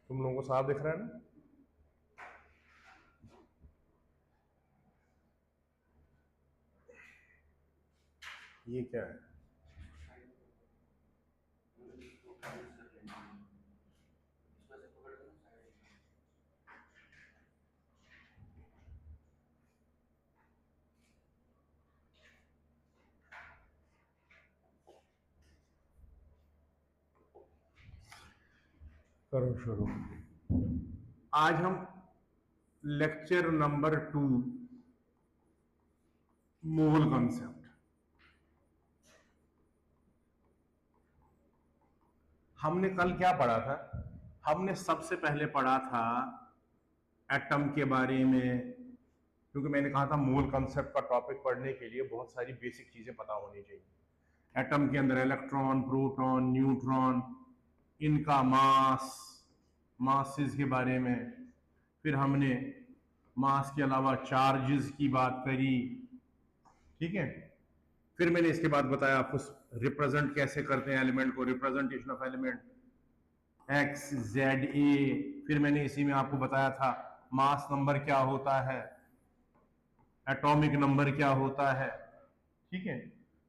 तुम लोगों को साफ दिख रहा है ना? ये क्या है? करो शुरू। आज हम लेक्चर नंबर 2 मोल कॉन्सेप्ट। हमने कल क्या पढ़ा था? हमने सबसे पहले पढ़ा था एटम के बारे में, क्योंकि मैंने कहा था मोल कॉन्सेप्ट का टॉपिक पढ़ने के लिए बहुत सारी बेसिक चीजें पता होनी चाहिए। एटम के अंदर इलेक्ट्रॉन, प्रोटॉन, न्यूट्रॉन, इनका मास, मासेस के बारे में। फिर हमने मास के अलावा चार्जेस की बात करी, ठीक है। फिर मैंने इसके बाद बताया आपको रिप्रेजेंट कैसे करते हैं एलिमेंट को, representation of element x Z A. फिर मैंने इसी में आपको बताया था मास नंबर क्या होता है, एटॉमिक नंबर क्या होता है, ठीक है।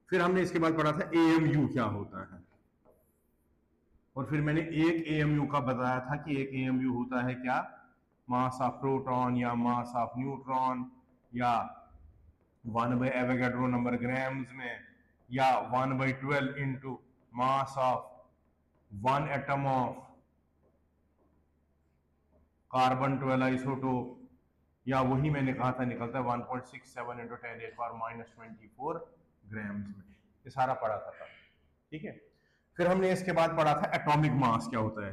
फिर हमने इसके बाद पढ़ा था एएमयू क्या होता है, और फिर मैंने एक एएमयू का बताया था कि एक एएमयू होता है क्या, मास ऑफ प्रोटॉन या मास ऑफ न्यूट्रॉन, या 1/एवोगाड्रो नंबर ग्राम्स में, या 1/12 into mass of 1 atom of carbon 12 isotope, या वही मैंने कहा था निकलता है 1.67 इंटू 10⁻⁻24 ग्राम्स में। ये सारा पढ़ा था, ठीक है। फिर हमने इसके बाद पढ़ा था एटॉमिक मास क्या होता है।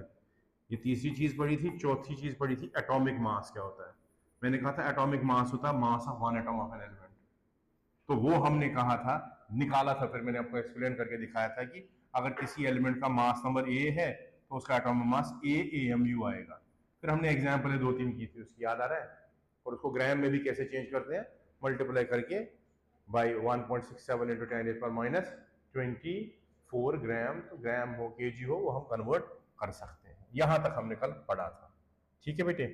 ये तीसरी चीज पढ़ी थी। चौथी चीज पढ़ी थी एटॉमिक मास क्या होता है। मैंने कहा था एटॉमिक मास होता है mass of 1 atom of an element. तो वो हमने कहा था, निकाला था, फिर मैंने आपको एक्सप्लेन करके दिखाया था कि अगर किसी एलिमेंट का मास नंबर ए है तो उसका एटॉमिक मास एएमयू आएगा। फिर हमने एग्जाम्पल 2-3 की थी, उसकी याद आ रहा है? और उसको ग्राम में भी कैसे चेंज करते हैं, मल्टीप्लाई करके बाई 1.67 इंटू 10⁻⁻24 ग्राम, तो ग्राम हो केजी हो वो हम कन्वर्ट कर सकते हैं। यहां तक हमने कल पढ़ा था, ठीक है बेटे।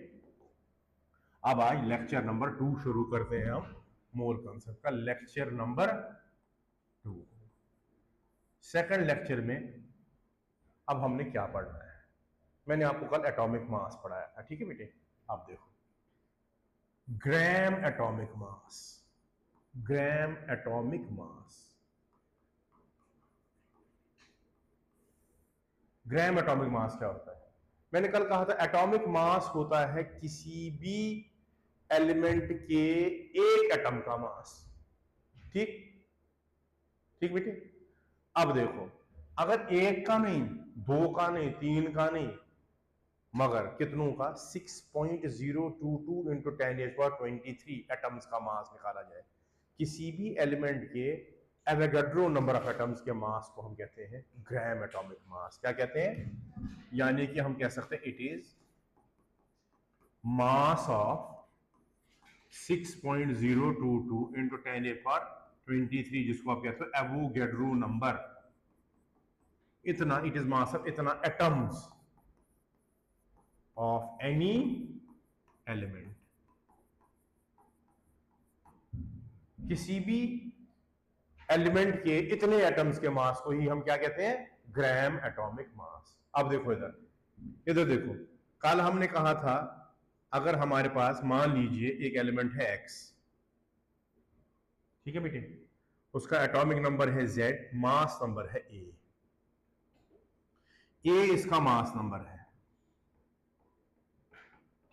अब आज लेक्चर नंबर 2 शुरू करते हैं हम मोल कॉन्सेप्ट का। लेक्चर नंबर 2, सेकंड लेक्चर में अब हमने क्या पढ़ना है। मैंने आपको कल एटॉमिक मास पढ़ाया था, ठीक है बेटे। आप देखो, gram atomic mass, gram atomic mass, gram atomic mass क्या होता है? मैंने कल कहा था एटॉमिक मास होता है किसी भी एलिमेंट के एक एटम का मास, ठीक ठीक बेटे। अब देखो, अगर एक का नहीं, दो का नहीं, तीन का नहीं, मगर कितनों का 6.022 इंटू 10⁻23 एटम्स का मास निकाला जाए, किसी भी एलिमेंट के एवोगाड्रो नंबर ऑफ एटम्स के मास को हम कहते हैं ग्राम एटॉमिक मास। क्या कहते हैं? यानी कि हम कह सकते हैं it is mass of 6.022 into 10⁻23, जिसको आप कहते हो एवोगाड्रो नंबर। इतना, इट इज मास ऑफ इतना एटम्स ऑफ एनी एलिमेंट। किसी भी एलिमेंट के इतने एटम्स के मास को ही हम क्या कहते हैं? Gram atomic mass. अब देखो इधर, इधर देखो, कल हमने कहा था अगर हमारे पास मान लीजिए एक एलिमेंट है एक्स, ठीक है बेटे, उसका एटॉमिक नंबर है जेड, मास नंबर है ए इसका मास नंबर है,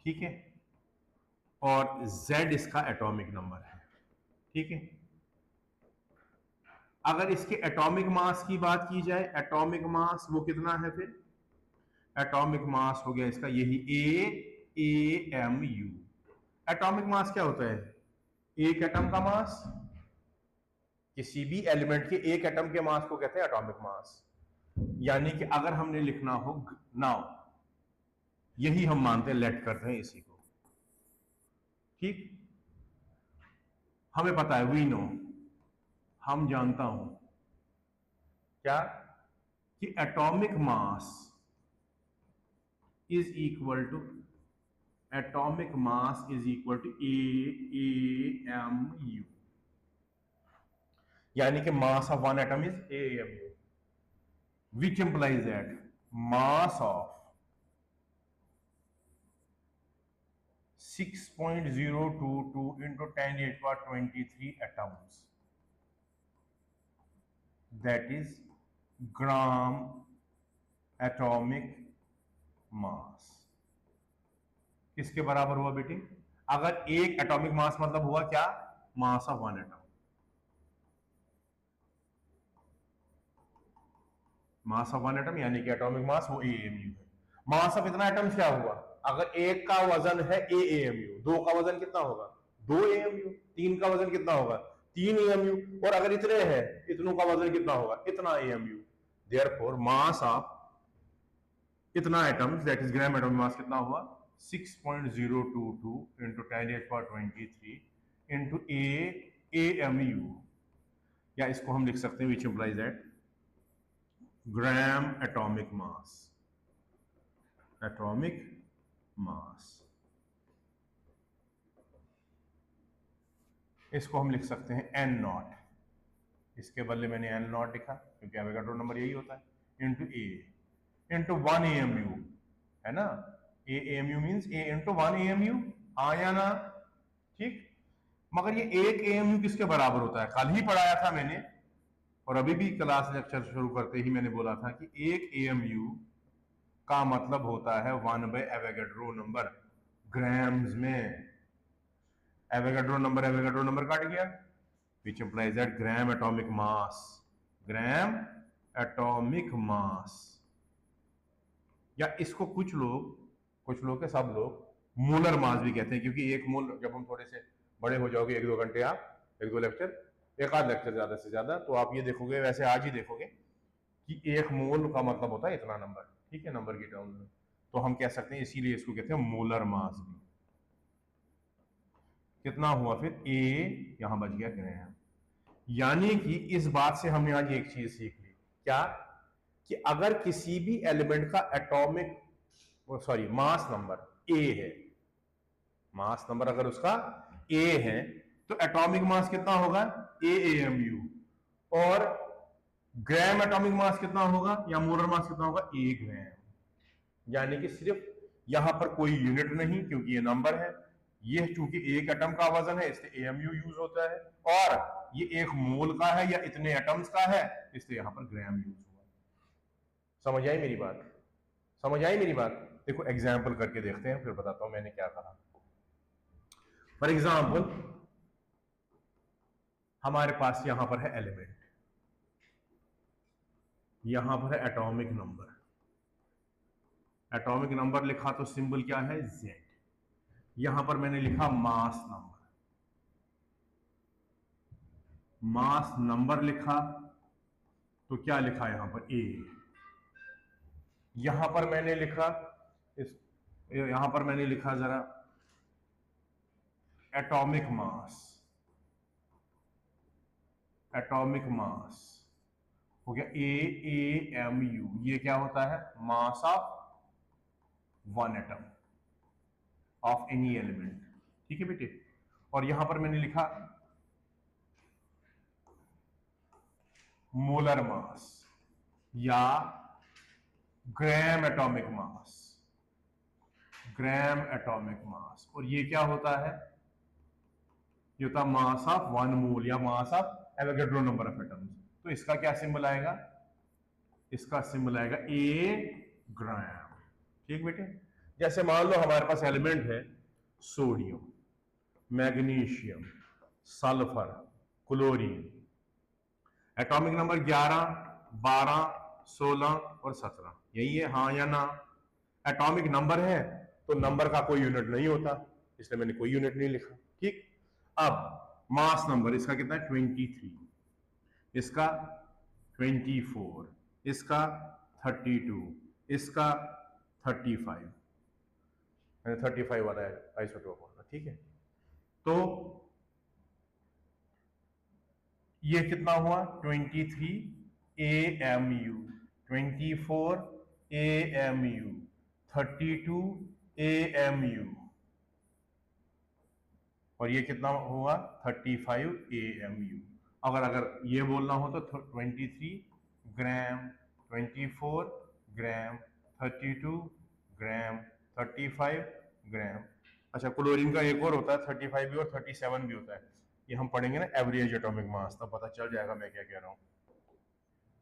ठीक है, और जेड इसका एटॉमिक नंबर है, ठीक है। अगर इसके एटॉमिक मास की बात की जाए, एटॉमिक मास वो कितना है फिर? एटॉमिक मास हो गया इसका यही एएमयू। एटॉमिक मास क्या होता है? एक एटम का मास। किसी भी एलिमेंट के एक एटम के मास को कहते हैं एटॉमिक मास। यानी कि अगर हमने लिखना हो नाउ, यही हम मानते हैं, लेट करते हैं इसी को, ठीक। हमें पता है, वी नो, हम जानता हूं क्या, कि atomic mass is equal to atomic mass is equal to AAMU, यानी कि mass of one atom is AAMU, which implies that mass of 6.022 into 10 to the power 23 atoms, that is gram atomic mass, किसके बराबर हुआ बेटी? अगर एक atomic mass मतलब हुआ क्या? मास of one atom, mass of one atom यानी कि एटॉमिक मास वो AAMU है। मास ऑफ इतना एटम्स क्या हुआ? अगर एक का वजन है AAMU, दो का वजन कितना होगा? 2 AMU, तीन का वजन कितना होगा? 3 AMU, और अगर इतने हैं इतनों का वजन कितना होगा? इतना AMU। देयरफॉर मास ऑफ इतना atoms that is gram atomic mass कितना हुआ? 6.022 into 10 to the power 23 into AAMU, या इसको हम लिख सकते हैं which implies that gram atomic mass, atomic mass, इसको हम लिख सकते हैं N नॉट, इसके बदले मैंने N नॉट लिखा क्योंकि एवोगाड्रो नंबर यही होता है, इंटू A इंटू 1 AMU, है ना? AAMU means A into 1 AMU, हाँ या ना? ठीक, मगर ये एक AMU किसके बराबर होता है? कल ही पढ़ाया था मैंने, और अभी भी क्लास लेक्चर शुरू करते ही मैंने बोला था कि एक AMU का मतलब होता है 1/एवोगाड्रो नंबर ग्राम्स में। एवोगाड्रो नंबर काट गया, which implies that gram atomic mass, gram atomic mass, या इसको कुछ लोग के सब लोग मोलर मास भी कहते हैं, क्योंकि एक मोल, जब हम थोड़े से बड़े हो जाओगे, 1-2 घंटे आप, 1-2 लेक्चर, एक आध लेक्चर ज्यादा से ज्यादा, तो आप ये देखोगे, वैसे आज ही देखोगे कि एक मोल का मतलब होता है इतना नंबर, ठीक है, नंबर की टर्म में, तो हम कह सकते हैं, इसीलिए इसको कहते हैं मोलर मास भी। कितना हुआ फिर? A यहां बच गया ग्राम, यानी कि इस बात से हमने आज एक चीज सीख ली, क्या? कि अगर किसी भी एलिमेंट का एटॉमिक मास नंबर A है, मास नंबर अगर उसका A है, तो एटॉमिक मास कितना होगा? AAMU, और ग्राम एटॉमिक मास कितना होगा या मोलर मास कितना होगा? 1 ग्राम, यानी कि सिर्फ यहां पर कोई यूनिट नहीं, क्योंकि ये नंबर है, ये चूंकि एक एटम का वजन है इसलिए AMU यूज होता है, और ये एक मोल का है या इतने एटम्स का है इसलिए यहां पर ग्राम यूज हुआ। समझ आई मेरी बात? समझ आई मेरी बात? देखो एग्जाम्पल करके देखते हैं, फिर बताता हूं मैंने क्या कहा। फॉर एग्जाम्पल, हमारे पास यहां पर है एलिमेंट, यहां पर है एटॉमिक नंबर, एटॉमिक नंबर लिखा तो सिंबल क्या है? Z। यहां पर मैंने लिखा मास नंबर, मास नंबर लिखा तो क्या लिखा यहां पर? A। यहां पर मैंने लिखा यहां पर मैंने लिखा जरा एटॉमिक मास, एटॉमिक मास हो गया AAMU, ये क्या होता है? मास of one atom of any element, ठीक है बेटे। और यहां पर मैंने लिखा मोलर मास या gram atomic mass, gram atomic mass, और ये क्या होता है? ये होता है मास ऑफ 1 मोल या mass of Avogadro number of atoms. तो इसका क्या सिंबल आएगा? इसका सिंबल आएगा A ग्राम, ठीक बेटे। जैसे मान लो हमारे पास एलिमेंट है sodium, magnesium, sulphur, chlorine, atomic number 11, 12, 16 और 17, यही है, हाँ या ना? एटॉमिक नंबर है तो नंबर का कोई यूनिट नहीं होता, इसलिए मैंने कोई यूनिट नहीं लिखा, ठीक। अब मास नंबर इसका कितना है? 23, इसका 24, इसका 32, इसका 35, 35 वाला है आइसोटोप वाला, ठीक है। तो ये कितना हुआ? 23 AMU, 24 AMU, 32 AMU, और ये कितना हुआ 35 AMU। अगर ये बोलना हो तो 23 ग्राम, 24 ग्राम, 32 ग्राम, 35 ग्राम। अच्छा, क्लोरीन का एक और होता है 35 भी और 37 भी होता है, ये हम पढ़ेंगे ना एवरेज एटॉमिक मास, तब पता चल जाएगा मैं क्या कह रहा हूँ।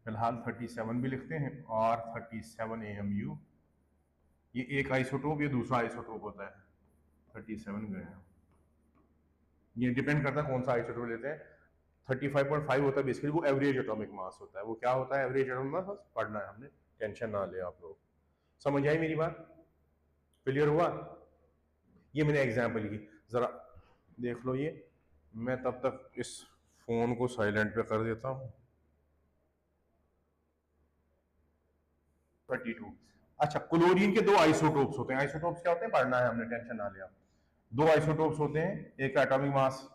फिलहाल 37 भी लिखते हैं और 37 AMU। ये एक आइसोटोप, ये दूसरा आइसोटोप होता है 37 ग्राम। ये डिपेंड करता है कौन सा आइसोटोप लेते हैं। 35.5 होता है बेसिकली, वो एवरेज एटॉमिक मास होता है। वो क्या होता है एवरेज एटॉमिक मास, पढ़ना है हमने, टेंशन ना ले आप लोग। समझ आई मेरी बात? क्लियर हुआ? ये मैंने एग्जाम्पल की, जरा देख लो ये। मैं तब तक इस फोन को साइलेंट पे कर देता हूँ। 32। अच्छा, क्लोरीन के दो आइसोटोप्स होते हैं। आइसोटोप्स क्या होते हैं पढ़ना है हमने, टेंशन ना ले आप। दो आइसोटोप्स होते हैं, एक का एटॉमिक मास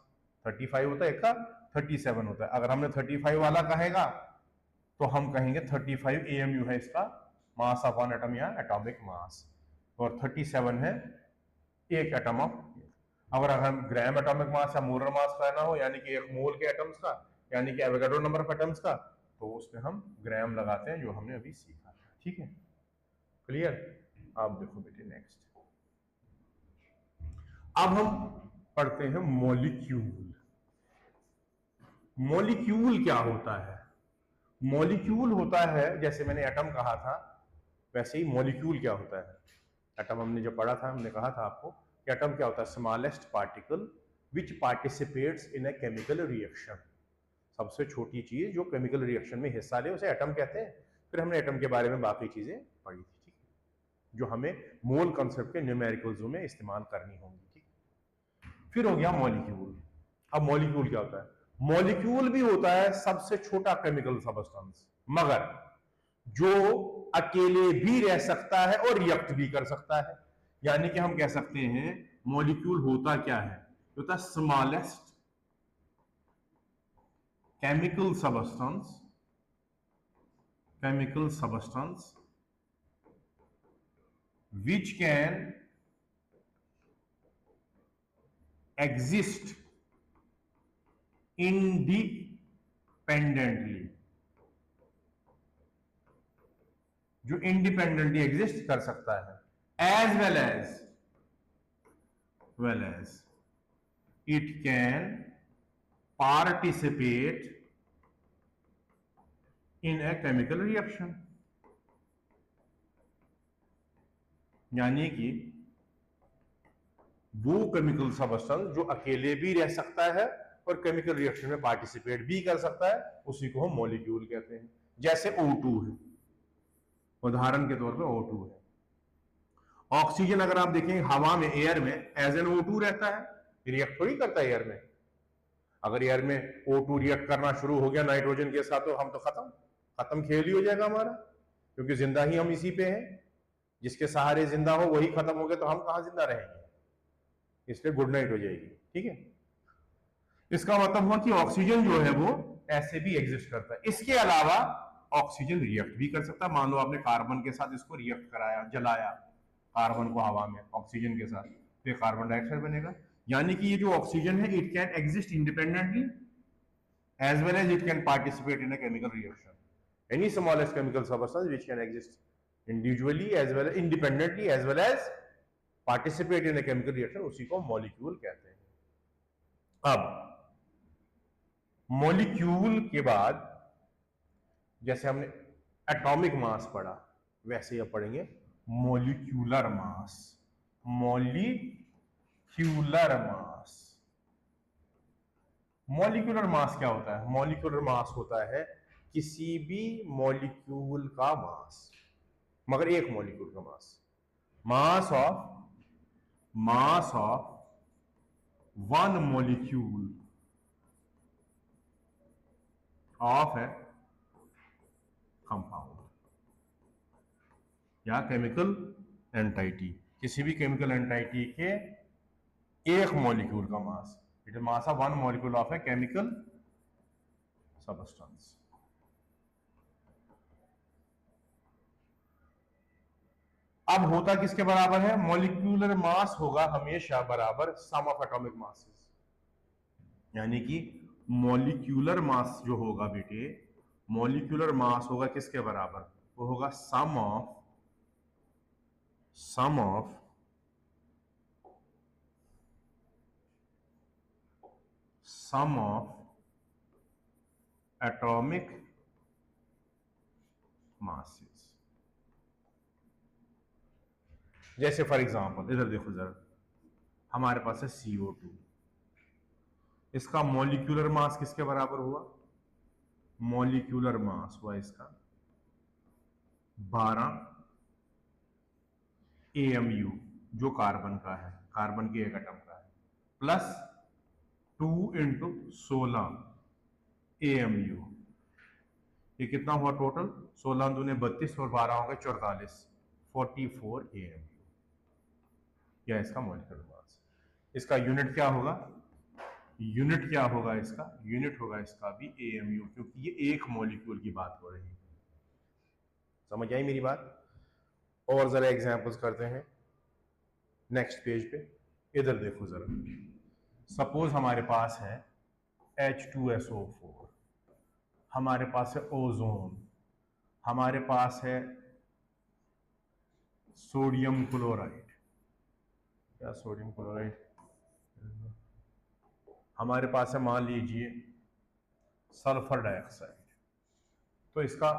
35 होता है, एक का 37 होता है। अगर हमने 35 वाला कहेगा तो हम कहेंगे 35 AMU है इसका मास अपॉन एटम या एटॉमिक मास, और 37 है एक एटम ऑफ। अगर हम ग्राम एटॉमिक मास या मोलर मास कहना हो, यानी कि एक मोल के एटम्स का, यानी कि एवोगाड्रो नंबर ऑफ एटम्स का, तो उसमें हम ग्राम लगाते हैं, जो हमने अभी सीखा। ठीक है, क्लियर? आप देखो बेटे नेक्स्ट, अब हम पढ़ते हैं मॉलिक्यूल। मॉलिक्यूल क्या होता है? मॉलिक्यूल होता है, जैसे मैंने एटम कहा था वैसे ही मॉलिक्यूल क्या होता है। एटम हमने जो पढ़ा था, हमने कहा था आपको कि एटम क्या होता है, smallest particle which participates in a chemical reaction. सबसे छोटी चीज जो केमिकल रिएक्शन में हिस्सा ले उसे एटम कहते हैं। फिर हमने एटम के बारे में बाकी चीजें पढ़ी थी, ठीक है, जो हमें मोल कंसेप्ट के न्यूमेरिकल्स में इस्तेमाल करनी होंगी। ठीक, फिर हो गया मॉलिक्यूल। अब मॉलिक्यूल क्या होता है? मॉलिक्यूल भी होता है सबसे छोटा केमिकल सबस्टेंस, मगर जो अकेले भी रह सकता है और रिएक्ट भी कर सकता है। यानी कि हम कह सकते हैं मॉलिक्यूल होता क्या है, होता है smallest chemical substance which can exist independently, जो इंडिपेंडेंटली एग्जिस्ट कर सकता है, as well as it can participate in a chemical reaction। यानी कि वो केमिकल सबस्टेंस जो अकेले भी रह सकता है और केमिकल रिएक्शन में पार्टिसिपेट भी कर सकता है, उसी को हम मॉलिक्यूल कहते हैं। जैसे O2 है, उदाहरण के तौर पे O2 है। ऑक्सीजन अगर आप देखें हवा में, एयर में एज एन O2 रहता है, रिएक्ट थोड़ी करता है एयर में। अगर एयर में O2 रिएक्ट करना शुरू हो गया नाइट्रोजन के साथ, तो हम तो खत्म खेल ही हो जाएगा हमारा, क्योंकि जिंदा ही हम इसी पे हैं। जिसके सहारे जिंदा हो वही खत्म हो गया तो हम कहां जिंदा रहेंगे, इसलिए गुड नाइट हो जाएगी। ठीक है, इसका मतलब हुआ कि ऑक्सीजन जो है वो ऐसे भी एग्जिस्ट करता है। इसके अलावा ऑक्सीजन रिएक्ट भी कर सकता है। मान लो आपने कार्बन के साथ इसको रिएक्ट कराया, जलाया कार्बन को हवा में ऑक्सीजन के साथ, तो कार्बन डाइऑक्साइड बनेगा। यानी कि ये जो ऑक्सीजन है it can exist independently as well as it can participate in a chemical reaction. Any smallest chemical substance which can exist individually as well independently as well as participate in a chemical reaction, उसी को molecule कहते हैं। अब molecule के बाद जैसे हमने atomic mass पढ़ा, वैसे ही अब पढ़ेंगे molecular mass. Molecular mass, molecular mass क्या होता है? मॉलिक्यूलर मास होता है किसी भी मॉलिक्यूल का मास, मगर एक मॉलिक्यूल का mass. Mass of one molecule of a compound या केमिकल एंटाइटी, किसी भी केमिकल एंटाइटी के एक मॉलिक्यूल का mass, it is mass of one molecule of a chemical substance. अब होता किसके बराबर है? मॉलिक्यूलर मास होगा हमेशा बराबर सम ऑफ एटॉमिक मासेस, यानी कि मॉलिक्यूलर मास जो होगा बेटे, मॉलिक्यूलर मास होगा किसके बराबर? वो होगा सम ऑफ एटॉमिक मासेस। जैसे फॉर एग्जांपल इधर देखो जरा, हमारे पास है CO2, इसका मॉलिक्यूलर मास किसके बराबर हुआ? मॉलिक्यूलर मास हुआ इसका 12 AMU, जो कार्बन का है, कार्बन के एक एटम का है, प्लस 2 इंटू 16 AMU। ये कितना हुआ टोटल? 16 दूने 32 और 12 हो गए 44, 44 AMU। यह इसका मॉलिक्यूलर मास। इसका यूनिट क्या होगा? यूनिट क्या होगा इसका? यूनिट होगा इसका भी AMU, क्योंकि ये एक मॉलिक्यूल की बात हो रही है। समझ आई मेरी बात? और जरा एग्जांपल्स करते हैं नेक्स्ट पेज पे। इधर देखो जरा, सपोज हमारे पास है H2SO4, हमारे पास है ओजोन, हमारे पास है सोडियम क्लोराइड, क्या सोडियम क्लोराइड, हमारे पास है मान लीजिए सल्फर डाइऑक्साइड। तो इसका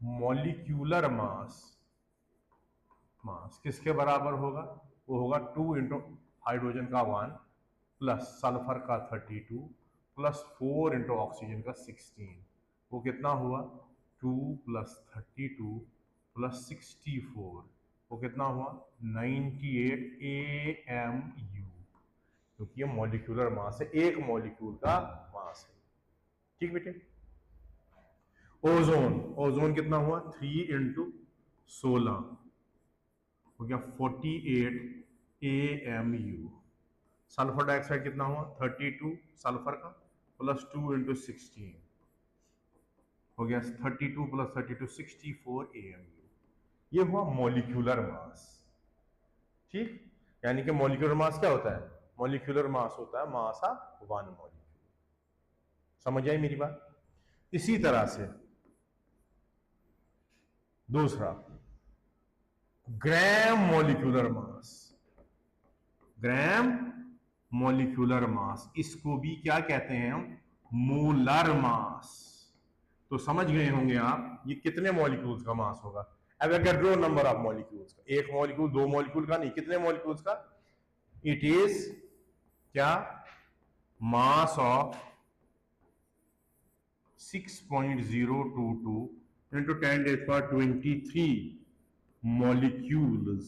मॉलिक्यूलर मास किसके बराबर होगा? वो होगा 2 इंटू हाइड्रोजन का 1 प्लस सल्फर का 32 प्लस 4 इंटू ऑक्सीजन का 16। वो कितना हुआ? 2 प्लस 32 प्लस 64, वो कितना हुआ? 98 AMU, क्योंकि ये मॉलिक्यूलर मास है, एक मॉलिक्यूल का मास है। ठीक बेटे। ओजोन कितना हुआ? 3 इंटू 16 हो गया 48 AMU। सल्फर डाइऑक्साइड कितना हुआ? 32 सल्फर का प्लस 2 इंटू 16 हो गया 32 प्लस 32 64 AMU। ये हुआ मॉलिक्यूलर मास। ठीक, यानी कि मॉलिक्यूलर मास क्या होता है? मॉलिक्यूलर मास होता है मास ऑफ वन मॉलिक्यूल। समझ आई मेरी बात? इसी तरह से दूसरा ग्राम मॉलिक्यूलर मास, ग्राम मॉलिक्यूलर मास, इसको भी क्या कहते हैं हम? Molar mass. तो समझ गए होंगे आप ये कितने मॉलिक्यूल्स का मास होगा। एवोगैड्रो नंबर ऑफ मॉलिक्यूल्स का, एक मॉलिक्यूल दो मॉलिक्यूल का नहीं, कितने मॉलिक्यूल्स का? इट इज क्या? Mass of 6.022 into 10⁻23 molecules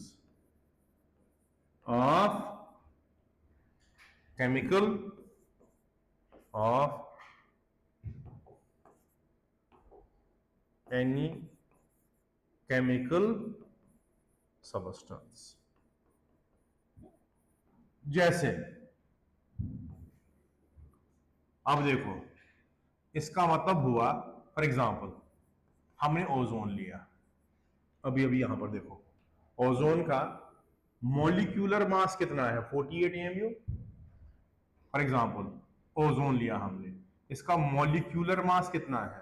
of chemical of any chemical substance। जैसे अब देखो, इसका मतलब हुआ फॉर एग्जांपल हमने ओजोन लिया, अभी अभी यहां पर देखो, ओजोन का मॉलिक्यूलर मास कितना है? 48 AMU। फॉर एग्जांपल ओजोन लिया हमने, इसका मॉलिक्यूलर मास कितना है?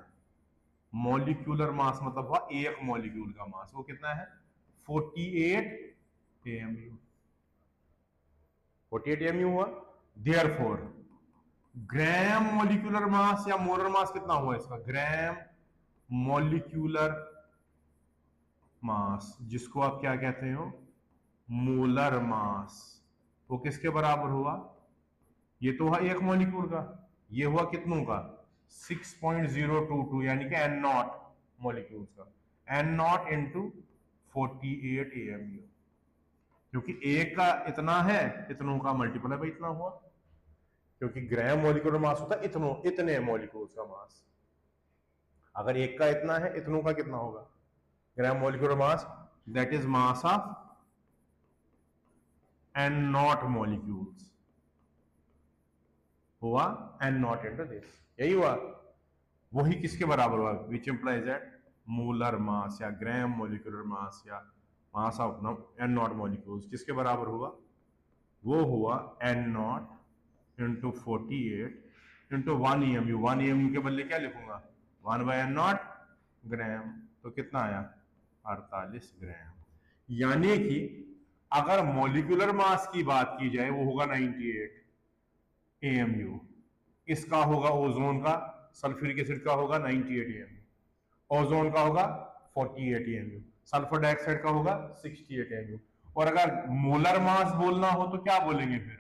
मॉलिक्यूलर मास मतलब हुआ एक मॉलिक्यूल का मास, वो कितना है? 48 AMU। 48 AMU हुआ। देयरफॉर ग्राम मॉलिक्यूलर मास या मोलर मास कितना हुआ इसका? ग्राम मॉलिक्यूलर मास, जिसको आप क्या कहते हो? मोलर मास, वो किसके बराबर हुआ? ये तो हुआ एक मॉलिक्यूल का, ये हुआ कितनों का? 6.022, यानी कि N0 मॉलिक्यूल्स का, N0 इंटू 48 AMU, क्योंकि एक का इतना है, इतनों का मल्टीपल है भाई, इतना हुआ, क्योंकि ग्राम मॉलिक्यूलर मास होता है इतने मॉलिक्यूल्स का मास। अगर एक का इतना है, इतनों का कितना होगा? ग्राम molecular mass, that is mass of N0 molecules, हुआ N0 इंटू दिस, यही हुआ। वही किसके बराबर हुआ? Which implies that molar mass या ग्राम मॉलिक्यूलर मास या mass of n naught molecules किसके बराबर हुआ? वो हुआ n naught into 48 into 1 EMU। 1 EMU के बदले क्या लिखूंगा? 1/n0 ग्राम। तो कितना आया? 48 ग्राम। यानी कि अगर मॉलिक्यूलर मास की बात की जाए वो होगा 98 AMU। इसका होगा ओजोन का, सल्फ्यूरिक एसिड का होगा 98 AMU, ओजोन का होगा 48 AMU, सल्फर डाइऑक्साइड का होगा 68 AMU। और अगर मोलर मास बोलना हो तो क्या बोलेंगे फिर?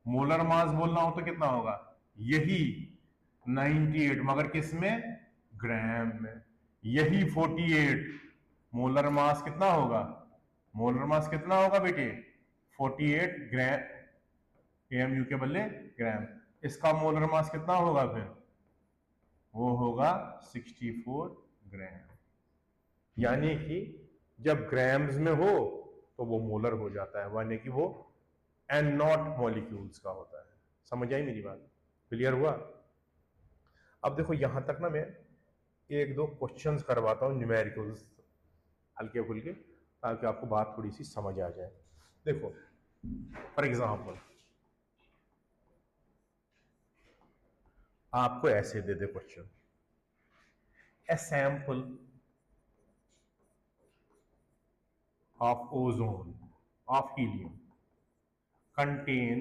मोलर मास बोलना हो तो कितना होगा? यही 98, मगर किस में? ग्राम में। यही 48 मोलर मास कितना होगा? मोलर मास कितना होगा बेटे? 48 ग्राम। AMU के बदले ग्राम। इसका मोलर मास कितना होगा फिर? वो होगा 64 ग्राम। यानी कि जब ग्राम्स में हो तो वो मोलर हो जाता है, यानी कि वो एन नॉट मॉलिक्यूल्स का होता है। समझ आई मेरी बात? क्लियर हुआ? अब देखो यहां तक ना मैं एक दो क्वेश्चंस करवाता हूं न्यूमेरिकल्स हल्के फुल्के, ताकि आपको बात थोड़ी सी समझ आ जाए। देखो फॉर एग्जांपल आपको ऐसे दे दे question, a sample of ozone of helium contain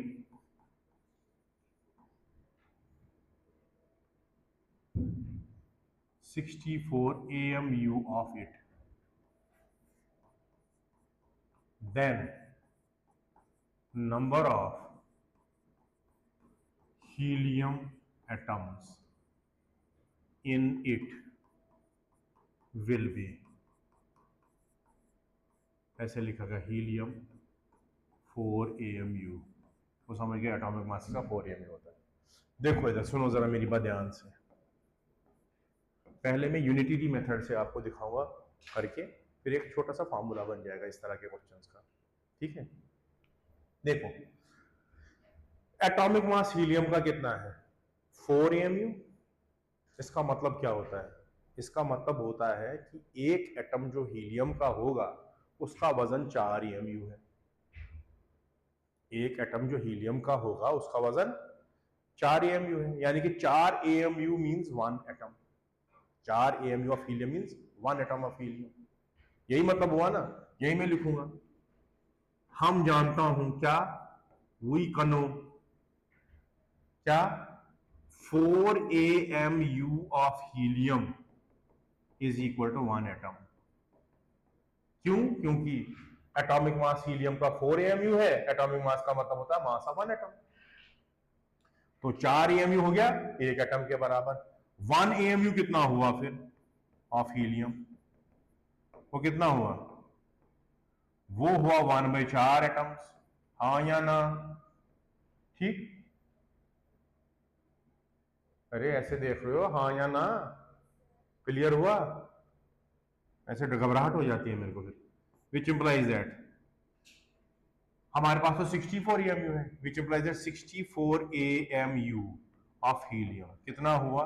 64 AMU of it, then number of helium atoms in it will be, ऐसे लिखा गया हीलियम 4 AMU। वो समझ गया एटॉमिक मास का 4 AMU होता है। देखो इधर सुनो जरा मेरी बात ध्यान से। पहले मैं यूनिटी मेथड से आपको दिखाऊंगा करके, फिर एक छोटा सा फार्मूला बन जाएगा इस तरह के क्वेश्चंस का। ठीक है? देखो एटॉमिक मास हीलियम का कितना है? 4 AMU। इसका मतलब क्या होता है? इसका मतलब होता है कि एक एटम जो हीलियम का होगा उसका वजन 4 AMU है। एक एटम जो हीलियम का होगा उसका वजन 4 AMU है, यानी कि 4 AMU means 1 atom. 4 AMU of helium means 1 atom of helium. यही मतलब हुआ ना? यही मैं लिखूंगा। हम जानता हूं क्या? वी कनो क्या? 4 AMU of helium is equal to 1 atom. क्यों? क्योंकि एटॉमिक मास हीलियम का 4 AMU है। एटॉमिक मास का मतलब होता है मास ऑफ 1 एटम। तो 4 AMU हो गया एक एटम के बराबर। 1 AMU कितना हुआ फिर ऑफ हीलियम? वो कितना हुआ? वो हुआ 1/4 एटम्स। हाँ या ना? ठीक? अरे ऐसे देख रहे हो, हाँ या ना? क्लियर हुआ? ऐसे घबराहट हो जाती है मेरे को फिर। विच इंप्लाइज दैट हमारे पास तो 64 AMU है, विच implies that 64 AMU of helium कितना हुआ?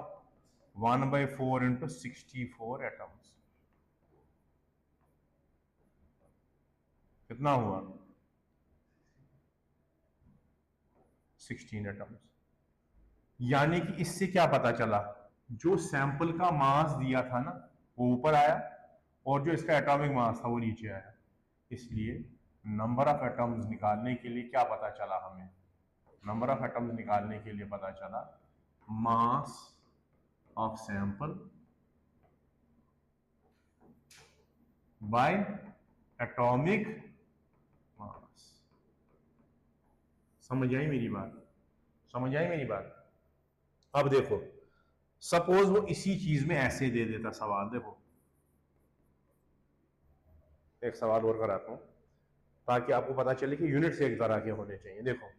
1/4 इंटू 64 एटम्स। कितना हुआ? 16 एटम्स। यानी कि इससे क्या पता चला? जो सैंपल का मास दिया था ना वो ऊपर आया, और जो इसका एटॉमिक मास था वो नीचे आया। इसलिए नंबर ऑफ एटम्स निकालने के लिए क्या पता चला हमें? नंबर ऑफ एटम्स निकालने के लिए पता चला mass of sample bye atomic mass. समझ आई मेरी बात? समझ आई मेरी बात? अब देखो सपोज वो इसी चीज में ऐसे दे देता सवाल। देखो एक सवाल और कराता हूं ताकि आपको पता चले कि यूनिट्स एक तरह के होने चाहिए। देखो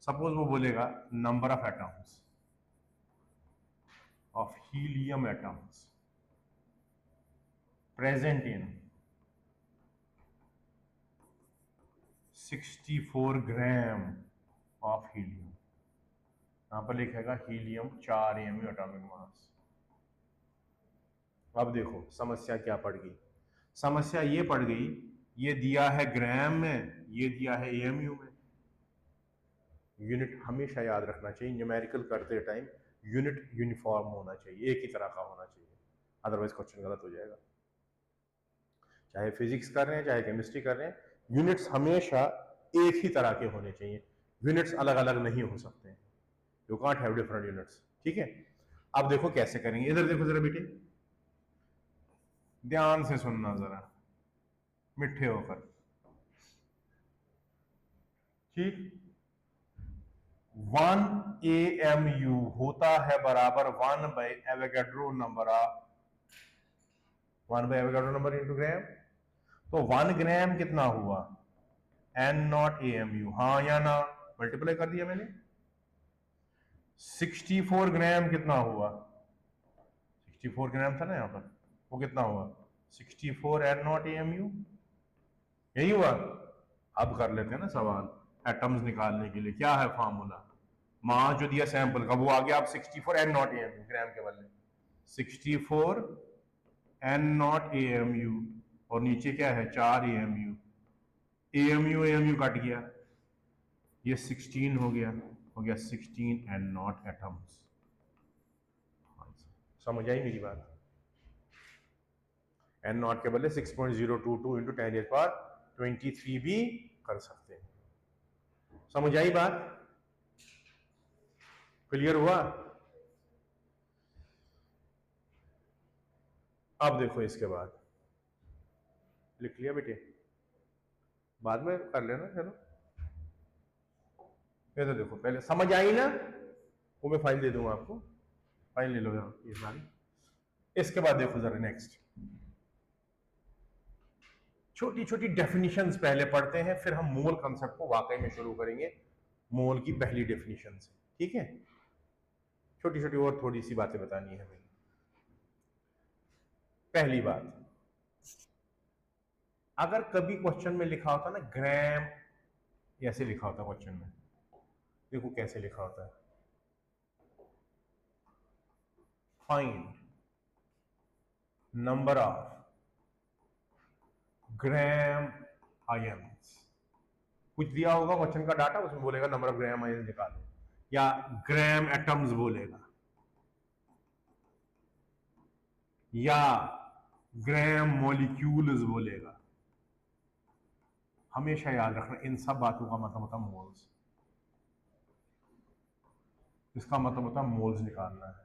सपोज वो बोलेगा number of atoms of helium atoms present in 64 gram of helium. यहां पर लिखेगा हीलियम 4 AMU एटॉमिक मास। अब देखो समस्या क्या पड़ गई? समस्या ये पड़ गई ये दिया है ग्राम में, ये दिया है एएमयू में। यूनिट हमेशा याद रखना चाहिए, न्यूमेरिकल करते टाइम यूनिट यूनिफॉर्म होना चाहिए, एक ही तरह का होना चाहिए, अदरवाइज क्वेश्चन गलत हो जाएगा। चाहे फिजिक्स कर रहे हैं चाहे केमिस्ट्री कर रहे हैं, यूनिट्स हमेशा एक ही तरह के होने चाहिए, यूनिट्स अलग अलग नहीं हो सकते हैं। You can't have different units. ठीक है, अब देखो कैसे करेंगे, इधर देखो जरा बेटे, ध्यान से सुनना जरा, मिठे होकर। ठीक, 1 AMU होता है बराबर Avogadro number of Avogadro number into gram. तो 1 ग्राम कितना हुआ, N0 AMU, हाँ या ना, मल्टीप्लाई कर दिया मैंने। 64 ग्राम कितना हुआ, 64 ग्राम था ना यहाँ पर, वो कितना हुआ 64 N0 AMU, यही हुआ। अब कर लेते हैं ना सवाल एटम्स निकालने के लिए, क्या है फार्मूला, मास जो दिया सैंपल का वो आ गया, अब 64 N0 AMU ग्राम के बदले 64 N0 AMU, और नीचे क्या है 4 AMU, AMU AMU कट गया, ये 16 हो गया 16 N0 एटम्स। समझ आई मेरी बात, N0 के बदले 6.022 इंटू 10⁻23 भी कर सकते हैं। समझ आई बात, क्लियर हुआ। अब देखो इसके बाद, लिख लिया बेटे, बाद में कर लेना, चलो ये तो देखो पहले समझ आई ना, वो मैं फाइल दे दूंगा आपको, फाइल ले लो ये सारी। इसके बाद देखो जरा नेक्स्ट, छोटी छोटी डेफिनेशंस पहले पढ़ते हैं, फिर हम मोल कंसेप्ट को वाकई में शुरू करेंगे मोल की पहली डेफिनेशन से। ठीक है, छोटी छोटी और थोड़ी सी बातें बतानी है हमें। पहली बात, अगर कभी क्वेश्चन में लिखा होता ना ग्राम, ऐसे लिखा होता क्वेश्चन में, देखो कैसे लिखा होता है, find number of gram ions, कुछ दिया होगा क्वेश्चन का डाटा, उसमें बोलेगा नंबर ऑफ ग्राम आयंस निकालो, या ग्राम एटम्स बोलेगा, या ग्राम मॉलिक्यूल्स बोलेगा। हमेशा याद रखना इन सब बातों का मतलब होता है मोल्स, इसका मतलब होता है मोल्स निकालना है,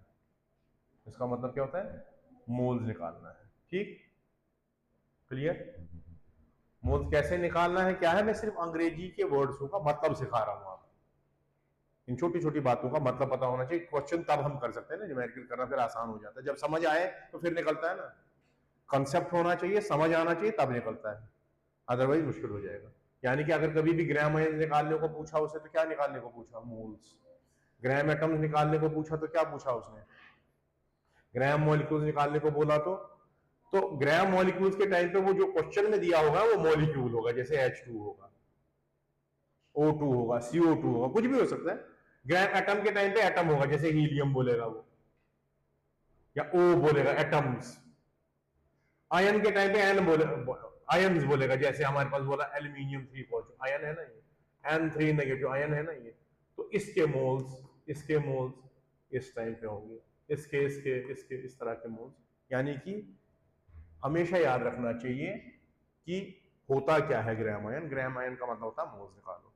इसका मतलब क्या होता है, मोल्स निकालना है। ठीक, क्लियर। मोल्स कैसे निकालना है क्या है, मैं सिर्फ अंग्रेजी के वर्ड्स का मतलब सिखा रहा हूं आपको, इन छोटी छोटी बातों का मतलब पता होना चाहिए, क्वेश्चन तब हम कर सकते हैं ना, न्यूमेरिकल करना फिर आसान हो जाता है, जब समझ आए तो फिर निकलता है ना, कंसेप्ट होना चाहिए, समझ आना चाहिए तब निकलता है, अदरवाइज मुश्किल हो जाएगा। यानी कि अगर कभी भी ग्राम आयंस निकालने को पूछा उसे, तो क्या निकालने को पूछा, मोल्स। ग्राम एटम्स निकालने को पूछा तो क्या पूछा उसने, ग्राम मॉलिक्यूल्स निकालने को बोला तो ग्राम मॉलिक्यूल्स के टाइम पे वो जो क्वेश्चन में दिया होगा वो मॉलिक्यूल होगा, जैसे H2 होगा, O2 होगा, CO2 होगा, कुछ भी हो सकता है। ग्राम एटम के टाइम पे एटम होगा, जैसे हीलियम बोलेगा वो, या O बोलेगा एटम्स। आयन के टाइम पे एन बोले, आयन्स बोलेगा, जैसे हमारे पास बोला एल्यूमिनियम 3 पॉजिटिव आयन है ना, ये N3 नेगेटिव आयन है ना ये, तो इसके मोल्स इस टाइम पे होंगे, इसके इसके इसके इस तरह के मोल्स। यानी कि हमेशा याद रखना चाहिए कि होता क्या है ग्राम आयन, ग्राम आयन का मतलब होता है मोल्स निकालो,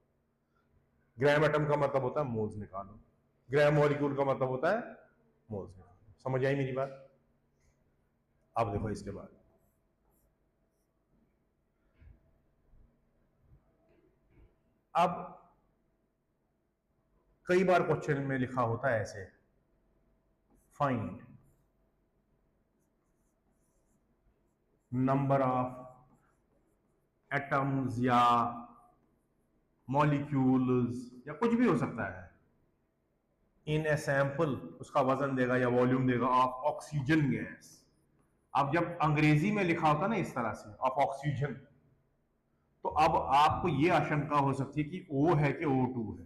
ग्राम एटम का मतलब होता है मोल्स निकालो, ग्राम मॉलिक्यूल का मतलब होता है मोल्स निकालो। समझ आई मेरी बात। अब देखो इसके बाद, अब कई बार क्वेश्चन में लिखा होता है ऐसे, फाइंड नंबर ऑफ एटम्स या मॉलिक्यूल्स या कुछ भी हो सकता है इन ए सैंपल, उसका वजन देगा या वॉल्यूम देगा ऑफ ऑक्सीजन गैस। अब जब अंग्रेजी में लिखा होता ना इस तरह से ऑफ ऑक्सीजन, तो अब आपको यह आशंका हो सकती है कि O है कि O2 है।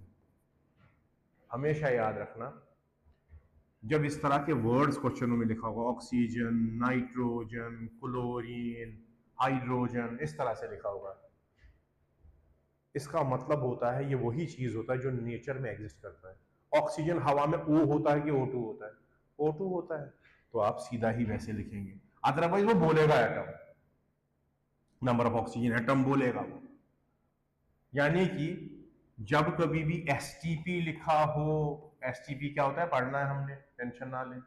हमेशा याद रखना जब इस तरह के वर्ड्स क्वेश्चनों में लिखा होगा, ऑक्सीजन, नाइट्रोजन, क्लोरीन, हाइड्रोजन, इस तरह से लिखा होगा। इसका मतलब होता है ये वही चीज होता है जो नेचर में एग्जिस्ट करता है। ऑक्सीजन हवा में O होता है कि O2 होता है? O2 होता है, तो आप सीधा ही वैसे लिखेंगे, अदरवाइज वो बोलेगा atom, number of oxygen atom बोलेगा वो। यानी कि जब कभी भी एसटीपी लिखा हो, एसटीपी क्या होता है पढ़ना है हमने, टेंशन ना लें,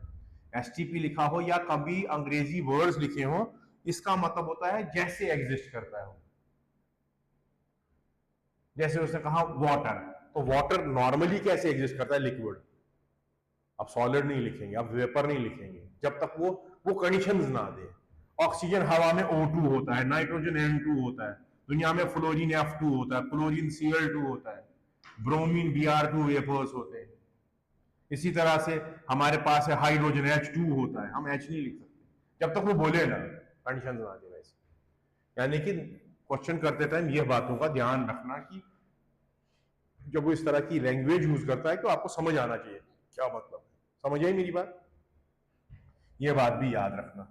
एसटीपी लिखा हो या कभी अंग्रेजी वर्ड्स लिखे हो, इसका मतलब होता है जैसे एग्जिस्ट करता है। जैसे उसने कहा वाटर, तो वाटर नॉर्मली कैसे एग्जिस्ट करता है? लिक्विड। आप सॉलिड नहीं लिखेंगे, आप वेपर नहीं लिखेंगे जब तक वो कंडीशंस ना दे। ऑक्सीजन हवा में O2 होता है, नाइट्रोजन N2 होता है, दुनिया में फ्लोरीन F2 होता है, क्लोरीन Cl2 होता है, ब्रोमीन Br2 वेपर्स होते हैं। इसी तरह से हमारे पास है हाइड्रोजन H2 होता है, हम H नहीं लिख सकते जब तक वो बोले ना, कंडीशन ना दे वैसे। यानी कि क्वेश्चन करते टाइम यह बातों का ध्यान रखना कि जब वो इस तरह की लैंग्वेज यूज करता है तो आपको समझ आना चाहिए क्या मतलब है। समझ आई मेरी बात? ये बात भी याद रखना।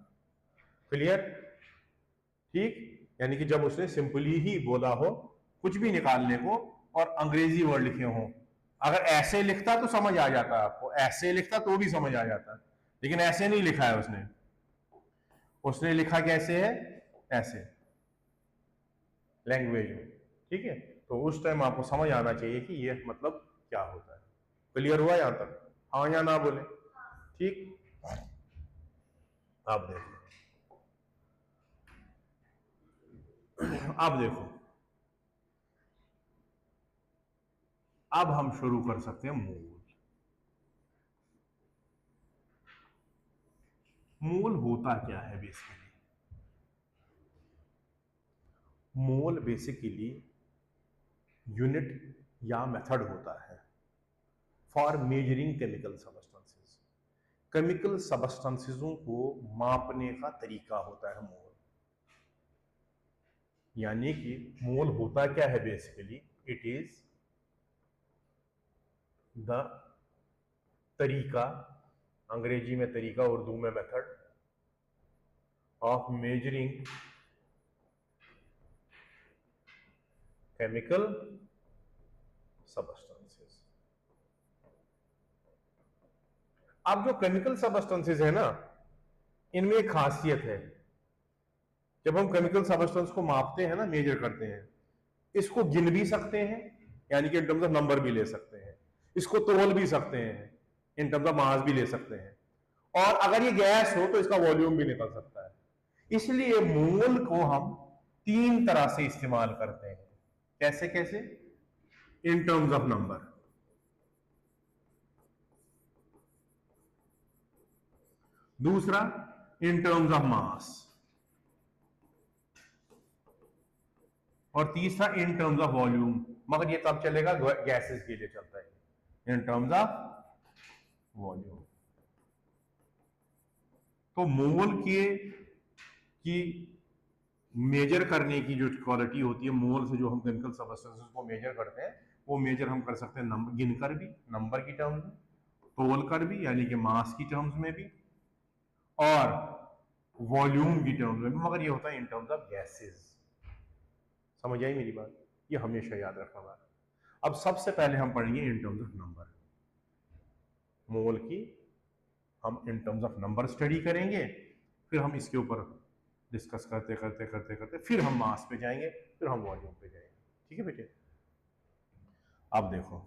क्लियर? ठीक। यानी कि जब उसने सिंपली ही बोला हो कुछ भी निकालने को और अंग्रेजी वर्ड लिखे हो, अगर ऐसे लिखता तो समझ आ जाता आपको, ऐसे लिखता तो भी समझ आ जाता, लेकिन ऐसे नहीं लिखा है उसने। उसने लिखा कैसे है? ऐसे लैंग्वेज में। ठीक है, तो उस टाइम आपको समझ आना चाहिए कि ये मतलब क्या होता है। क्लियर हुआ यहां तक? हाँ या ना बोले? ठीक। आप देखो, अब देखो, अब हम शुरू कर सकते हैं मूल। मूल होता क्या है बेसिकली? मोल बेसिकली यूनिट या मेथड होता है for measuring chemical substances. Chemical सबस्टेंसेसों को मापने का तरीका होता है मोल। यानी कि मोल होता क्या है बेसिकली? इट इज द तरीका, अंग्रेजी में तरीका, उर्दू में method, of measuring chemical substances. अब जो केमिकल सबस्टेंसेस है ना, इनमें एक खासियत है। जब हम केमिकल सबस्टेंस को मापते हैं ना, मेजर करते हैं, इसको गिन भी सकते हैं, यानी कि इन टर्म्स ऑफ नंबर भी ले सकते हैं, इसको तोल भी सकते हैं, इन टर्म्स ऑफ मास भी ले सकते हैं, और अगर ये गैस हो तो इसका वॉल्यूम भी निकल सकता है। इसलिए मोल को हम तीन तरह से इस्तेमाल करते हैं। कैसे कैसे? इन टर्म्स ऑफ नंबर, दूसरा इन टर्म्स ऑफ मास, और तीसरा इन टर्म्स ऑफ वॉल्यूम। मगर ये तब चलेगा गैसेस के लिए चलता है, इन टर्म्स ऑफ वॉल्यूम। तो मोल के की मेजर करने की जो क्वालिटी होती है, मोल से जो हम केमिकल सबस्टेंसेस को मेजर करते हैं, वो मेजर हम कर सकते हैं नंबर, गिनकर भी, नंबर की टर्म्स में, तोल कर भी यानी कि मास की टर्म्स में भी, और वॉल्यूम की टर्म्स में भी, मगर ये होता है इन टर्म्स ऑफ गैसेस। समझ आई मेरी बात? ये हमेशा याद रखना बात। अब सबसे पहले हम पढ़ेंगे इन टर्म्स ऑफ नंबर। मोल की हम in terms of number study करेंगे, फिर हम इसके ऊपर डिस्कस करते करते करते करते फिर हम मास पे जाएंगे, फिर हम वॉल्यूम पे जाएंगे। ठीक है बेटे? अब देखो,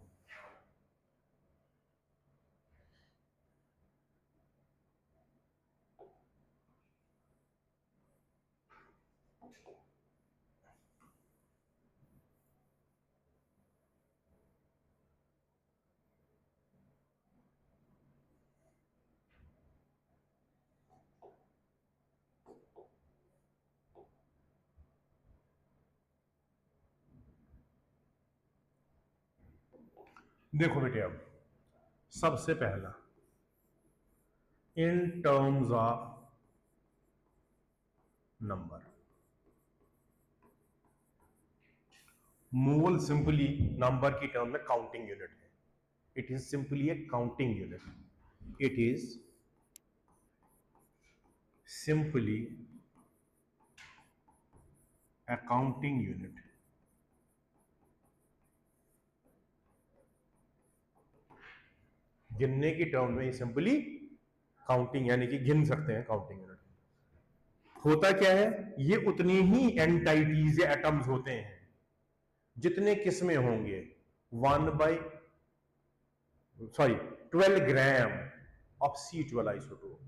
देखो बेटे, अब सबसे पहला in terms of number, mole simply number की टर्म में काउंटिंग यूनिट है। It is simply A counting unit. It is simply accounting unit. गिनने की टर्म में सिंपली काउंटिंग यानी कि गिन सकते हैं काउंटिंग यूनिट। होता क्या है, ये उतनी ही एंटाइटीज या एटम्स होते हैं जितने किसमें होंगे 12 gram of C12 isotope.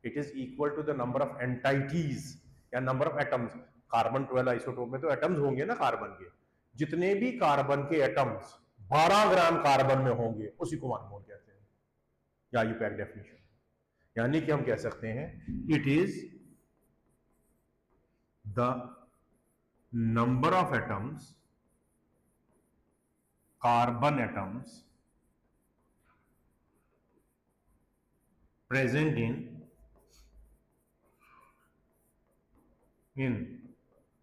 It is equal to the number of entities या number of atoms. Carbon 12 isotope में तो एटम्स होंगे ना कार्बन के, जितने भी कार्बन के एटम्स 12 ग्राम कार्बन में होंगे उसी को 1 मोल कहते हैं, या यूपैक डेफिनेशन। यानी कि हम कह सकते हैं it is the number of atoms, carbon atoms present in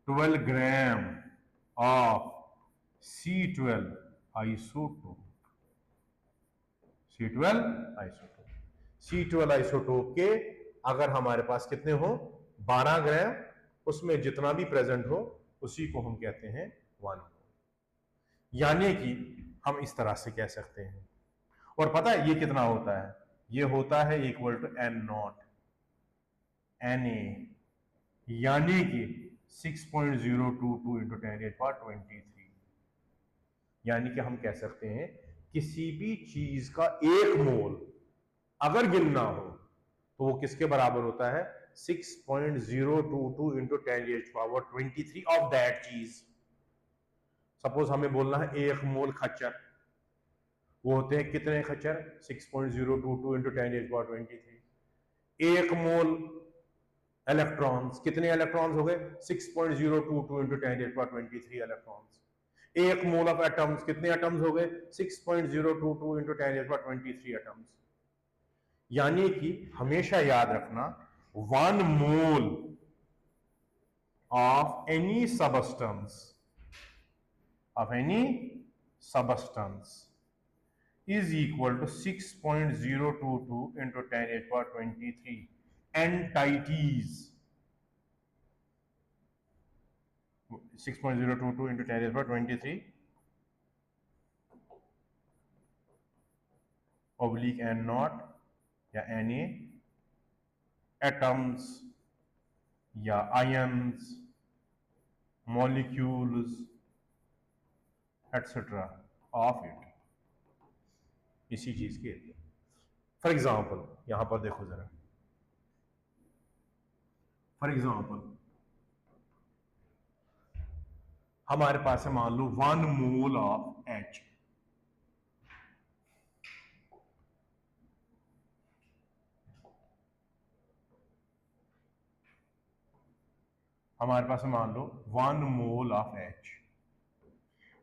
12 gram of C12 isotope। C12 isotope, C12 isotope के अगर हमारे पास कितने हो 12 ग्राम, उसमें जितना भी प्रेजेंट हो उसी को हम कहते हैं 1 मोल। यानी कि हम इस तरह से कह सकते हैं। और पता है ये कितना होता है, ये होता है इक्वल टू N0 Na, यानी कि 6.022 इंटू 10⁻23। यानी कि हम कह सकते हैं किसी भी चीज का 1 मोल अगर गिनना हो तो वो किसके बराबर होता है 6.022 इंटू 10⁻23 ऑफ दैट चीज। सपोज हमें बोलना है 1 मोल खच्चर, वो होते हैं कितने खच्चर 6.022 इंटू 10⁻23। 1 मोल इलेक्ट्रॉन्स, कितने इलेक्ट्रॉन्स हो गए 6.022 into 10⁻23 electrons. 1 mole of atoms, कितने एटम्स हो गए 6.022 इंटू 10⁻23 एटम्स। यानी कि हमेशा याद रखना 1 mole of any substance is equal to 6.022 into 10⁻23 entities। 6.022 into 10⁻23 oblique N0 या Na एटम्स या ions, molecules etcetera of it, इसी चीज के। फॉर एग्जाम्पल यहां पर देखो जरा, फॉर एग्जाम्पल हमारे पास है मान लो 1 मोल ऑफ H। हमारे पास है मान लो 1 मोल ऑफ H।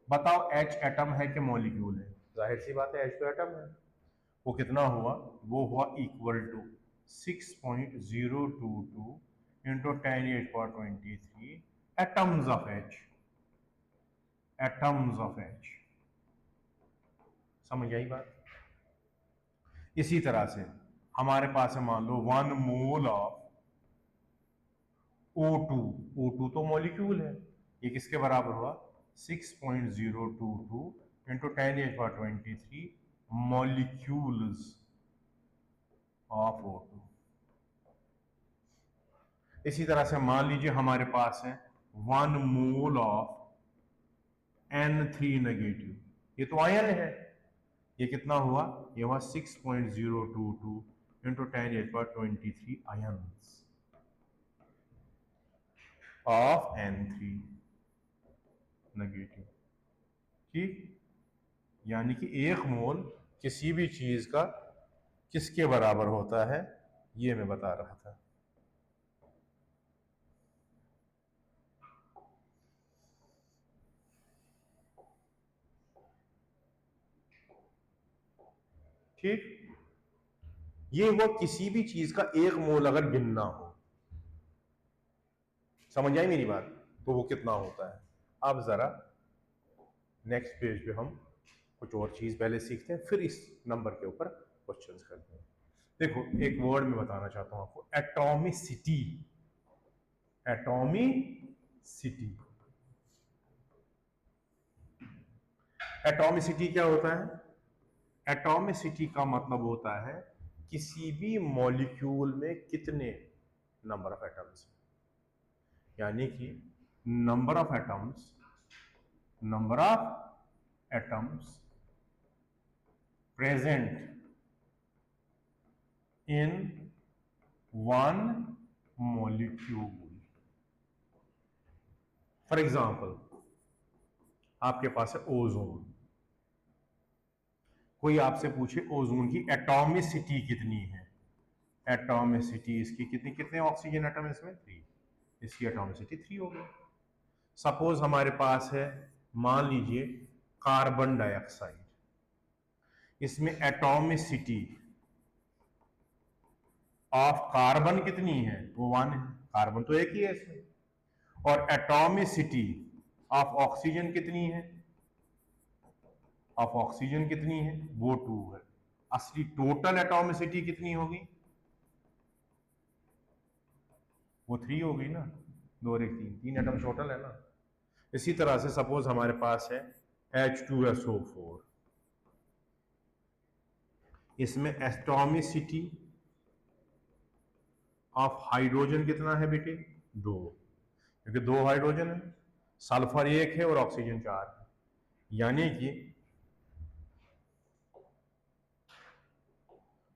बताओ H एटम है कि मॉलिक्यूल है? जाहिर सी बात है H तो एटम है। वो कितना हुआ, वो हुआ equal to 6.022 into 10⁻23 atoms of H। Atoms of H, समझ आई बात? इसी तरह से हमारे पास है मान लो 1 मोल ऑफ O2। O2 तो मॉलिक्यूल है, ये किसके बराबर हुआ 6.022 इंटू 10⁻23 मॉलिक्यूल्स ऑफ O2। इसी तरह से मान लीजिए हमारे पास है 1 मोल ऑफ N3 नेगेटिव, ये तो आयन है, ये कितना हुआ, ये हुआ 6.022 into 10⁻23 ions of N3 negative. ठीक, यानी कि 1 मोल किसी भी चीज का किसके बराबर होता है, ये मैं बता रहा था। ठीक, ये हुआ किसी भी चीज का 1 मोल अगर गिनना हो। समझ आई मेरी बात? तो वो कितना होता है। अब जरा नेक्स्ट पेज पे हम कुछ और चीज पहले सीखते हैं, फिर इस नंबर के ऊपर क्वेश्चंस करते हैं। देखो एक वर्ड में बताना चाहता हूं आपको, एटॉमिसिटी। Atomicity city. एटॉमिसिटी क्या होता है? एटॉमिसिटी का मतलब होता है किसी भी मॉलिक्यूल में कितने नंबर ऑफ एटम्स, यानी कि number of atoms present in one molecule. For example, आपके पास है ओजोन। कोई आपसे पूछे ओजोन की एटॉमिसिटी कितनी है, एटॉमिसिटी इसकी कितनी, कितने ऑक्सीजन एटम इसमें? 3। इसकी एटॉमिसिटी 3 हो गई। सपोज हमारे पास है, मान लीजिए कार्बन डाइऑक्साइड, इसमें एटॉमिसिटी ऑफ कार्बन कितनी है? वो 1 है, कार्बन तो एक ही है इसमें। और एटॉमिसिटी ऑफ ऑक्सीजन कितनी है? ऑफ ऑक्सीजन कितनी है? वो 2 है। असली टोटल एटॉमिसिटी कितनी होगी? वो 3 हो गई ना, 2 और 1 3, 3 एटम टोटल है ना। इसी तरह से सपोज हमारे पास है H2SO4, इसमें एटॉमिसिटी ऑफ हाइड्रोजन कितना है बेटे? 2, क्योंकि 2 हाइड्रोजन है, सल्फर 1 है और ऑक्सीजन 4 है। यानी कि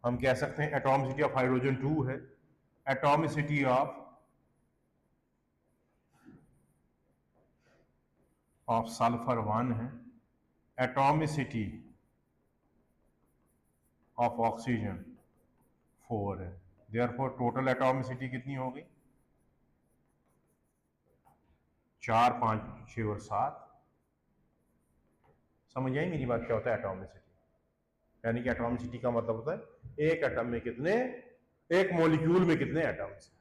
हम कह सकते हैं एटॉमिसिटी ऑफ हाइड्रोजन 2 है, एटॉमिसिटी ऑफ सल्फर 1 है, एटॉमिसिटी ऑफ ऑक्सीजन 4 है। देयरफॉर टोटल एटॉमिसिटी कितनी हो गई? 4 5 6 और 7। समझ आई मेरी बात? क्या होता है एटॉमिसिटी? यानी कि एटॉमिसिटी का मतलब होता है एक एटम में कितने, एक मॉलिक्यूल में कितने एटम्स,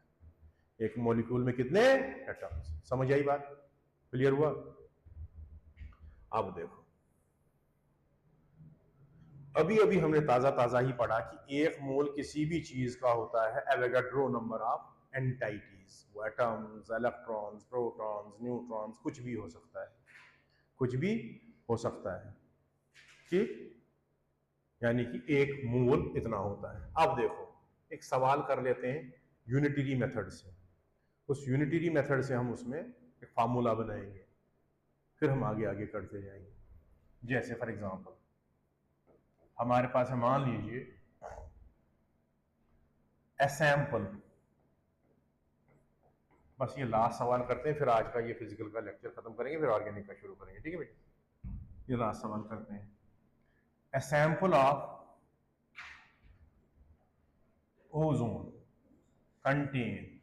एक मॉलिक्यूल में कितने एटम्स। समझ आई बात? क्लियर हुआ? अब देखो, अभी अभी हमने ताजा ही पढ़ा कि एक मोल किसी भी चीज का होता है एवोगाड्रो नंबर ऑफ एंटाइटीज। वो एटम्स, इलेक्ट्रॉन्स, प्रोटॉन्स, न्यूट्रॉन्स, कुछ भी हो सकता है, कुछ भी हो सकता है, ठीक। यानी कि एक मोल इतना होता है। अब देखो, एक सवाल कर लेते हैं यूनिटरी मेथड से। उस यूनिटरी मेथड से हम उसमें एक फार्मूला बनाएंगे, फिर हम आगे आगे करते जाएंगे। जैसे फॉर एग्जांपल हमारे पास है, मान लीजिए ए सैंपल। बस ये लास्ट सवाल करते हैं, फिर आज का ये फिजिकल का लेक्चर खत्म करेंगे, फिर ऑर्गेनिक का शुरू करेंगे, ठीक है बेटा? ये लास्ट सवाल करते हैं। ए sample of ozone contain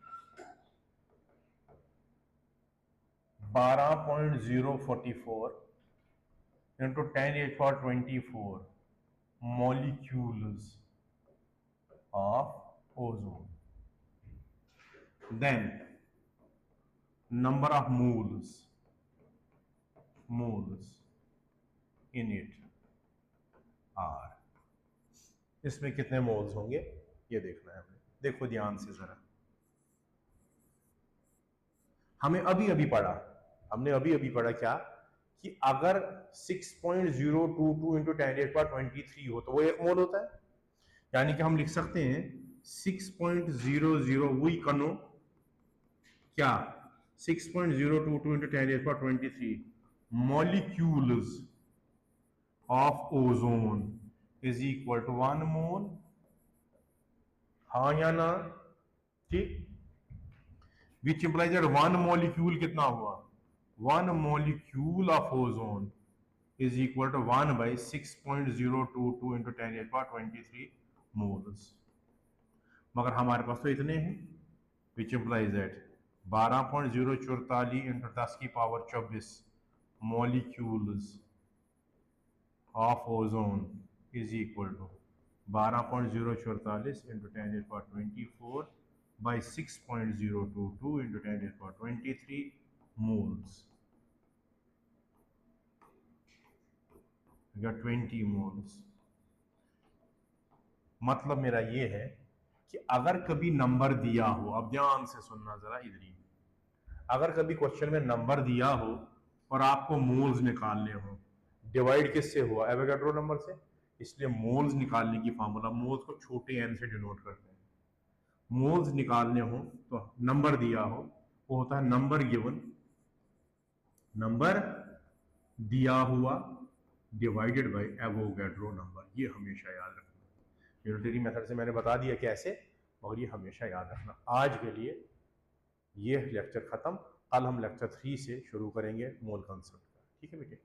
12.044 into 10⁻²4 molecules of ozone. Then number of moles in it are, इसमें कितने मोल्स होंगे ये देखना है हमें। देखो ध्यान से जरा, हमने अभी अभी पढ़ा क्या, कि अगर 6.022 into 10⁻23 हो तो वो 1 मोल होता है। यानी कि हम लिख सकते हैं 6.00, वही कनो क्या, 6.022 into 10⁻23 molecules of ozone is equal to 1 मोल। हाँ या ना? ठीक। विच इंप्लाइज दैट 1 मॉलिक्यूल कितना हुआ? 1 molecule of ozone is equal to 1 by 6.022 into 10⁻23 moles। मगर हमारे पास तो इतने हैं, विच इंप्लाइज दैट 12.044 into 10 की power 24 molecules of ozone is equal to 12.044 into 10⁻24 by 6.022 into 10⁻23 moles, या 20 मोल्स। मतलब मेरा ये है कि अगर कभी नंबर दिया हो, अब ध्यान से सुनना जरा इधर ही, अगर कभी क्वेश्चन में नंबर दिया हो और आपको मोल्स निकालने हो, डिवाइड किससे हुआ? एवोगाड्रो नंबर से, इसलिए मोल्स निकालने की फार्मूला, मोल्स को छोटे एन से डिनोट करते हैं। मोल्स निकालने हो तो नंबर दिया हो, वो होता है नंबर गिवन, नंबर दिया हुआ डिवाइडेड बाय एवोगाड्रो नंबर। ये हमेशा याद रखना। यूनिटरी मेथड से मैंने बता दिया कैसे, मगर ये हमेशा याद रखना। आज के लिए ये लेक्चर खत्म, कल हम लेक्चर 3 से शुरू करेंगे मोल कंसेप्ट का। ठीक है बेटे।